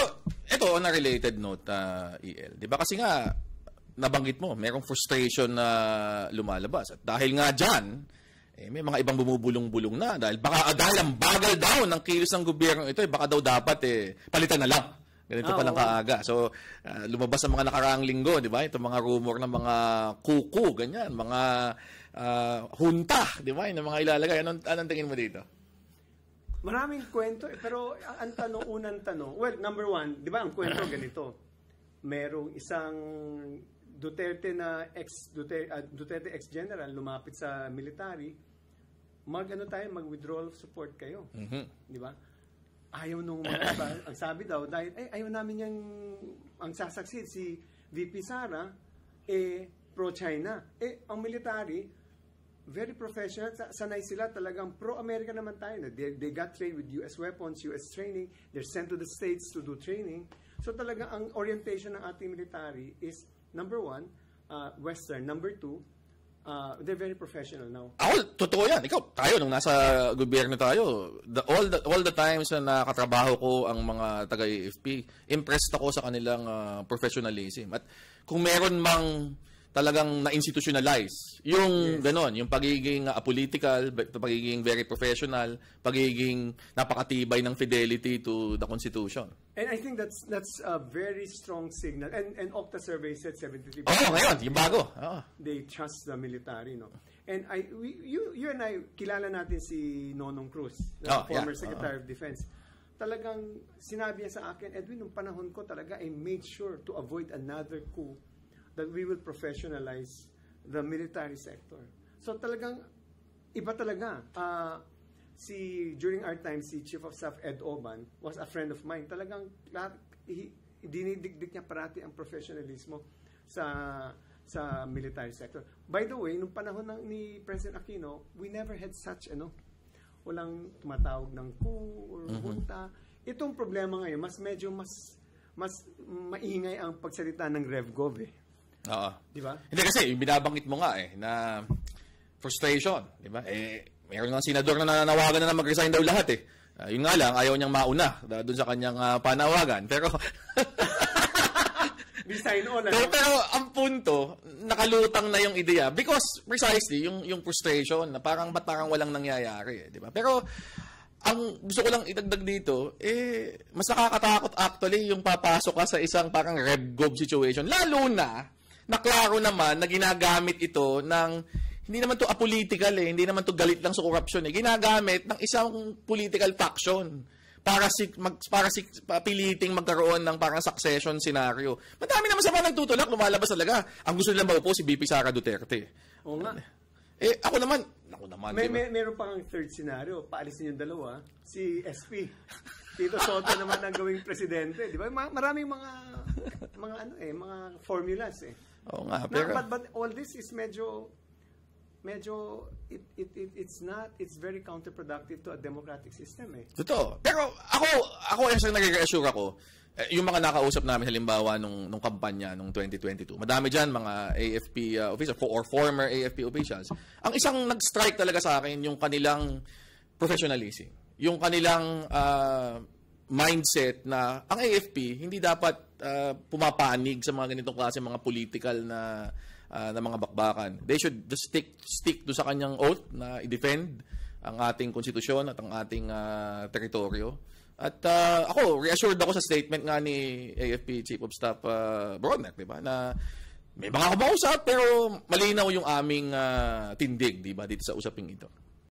Pero, ito, on a related note, EL. Di ba kasi nga, nabanggit mo, merong frustration na lumalabas. At dahil nga dyan, may mga ibang bumubulong-bulong na. Dahil ang bagal daw ng kilos ng gobyerno ito, baka daw dapat palitan na lang. Ganito palang kaaga. So, lumabas ang mga nakaraang linggo, di ba? Ito mga rumor ng mga kuku, ganyan, mga hunta, di ba? Yung mga ilalagay. Anong tingin mo dito? Maraming kwento, pero ang unang tanong, well, number one, di ba ang kwento ganito? Merong isang Duterte ex-general lumapit sa military, mag-withdrawal of support kayo. Di ba? Ayaw nung mga ang sabi daw, dahil ayaw namin ang sasaksid si VP Sara, pro-China. Ang military, very professional, sanay sila talagang pro-America naman tayo. They got trained with US weapons, US training, they're sent to the States to do training. So talagang ang orientation ng ating military is, number one, Western. Number two, they're very professional now. Ako, totoo yan. Tayo, nung nasa gobyerno tayo, all the times na nakatrabaho ko ang mga taga-AFP, impressed ako sa kanilang professionalism. At kung meron mang talagang na-institutionalize, yung ganon, yung pagiging apolitical, pagiging very professional, pagiging napakatibay ng fidelity to the Constitution. And I think that's a very strong signal. And Okta survey said 73%. Ngayon, yung bago. They trust the military, no? And you and I, kilala natin si Nonong Cruz, former Secretary of Defense. Talagang sinabi niya sa akin, Edwin, nung panahon ko talaga, I made sure to avoid another coup that we will professionalize the military sector. So talagang, iba talaga. During our time, si Chief of Staff Ed Oban was a friend of mine. Talagang, dinidigdig niya parati ang professionalismo sa military sector. By the way, nung panahon ni President Aquino, we never had such, walang tumatawag ng coup or junta. Itong problema ngayon, mas maingay ang pagsalita ng RevGov Oo. Di ba? Hindi kasi, binabanggit mo nga na frustration, di ba? Mayroon nga senador na nananawagan na mag-resign daw lahat yun nga lang, ayaw niyang mauna doon sa kanyang panawagan. Pero resign all. Pero ang punto, nakalutang na yung ideya because precisely yung frustration na parang walang nangyayari, di ba? Pero ang gusto ko lang idagdag dito, mas nakakatakot actually yung papasok ka sa isang parang RevGov situation. Lalo na klaro naman na ginagamit ito ng, hindi naman to apolitical hindi naman to galit lang sa corruption ginagamit ng isang political faction para piliting magkaroon ng parang succession scenario. Madami naman sa mga nagtutulak, lumalabas talaga. Ang gusto nilang maupo si VP Sara Duterte. Oo nga. Ako naman. Meron pang third scenario, paalisin yung dalawa, si SP. Tito Soto naman ang gawing presidente, di ba? Maraming mga formulas Oo nga, pero but all this is medyo it's very counterproductive to a democratic system Totoo. Pero ako yung nag-reassure ako, yung mga nakausap namin halimbawa nung kampanya nung 2022. Madami diyan mga AFP officials or former AFP officials. Ang isang nag-strike talaga sa akin yung kanilang professionalism. Yung kanilang mindset na ang AFP hindi dapat pumapanig sa mga ganitong klase mga political na mga bakbakan. They should just stick do sa kanyang oath na i-defend ang ating konstitusyon at ang ating teritoryo. At ako, reassured ako sa statement nga ni AFP Chief of Staff Brodner, di ba? Na may mga kumausap pero malinaw yung aming tindig, di ba, dito sa usaping ito.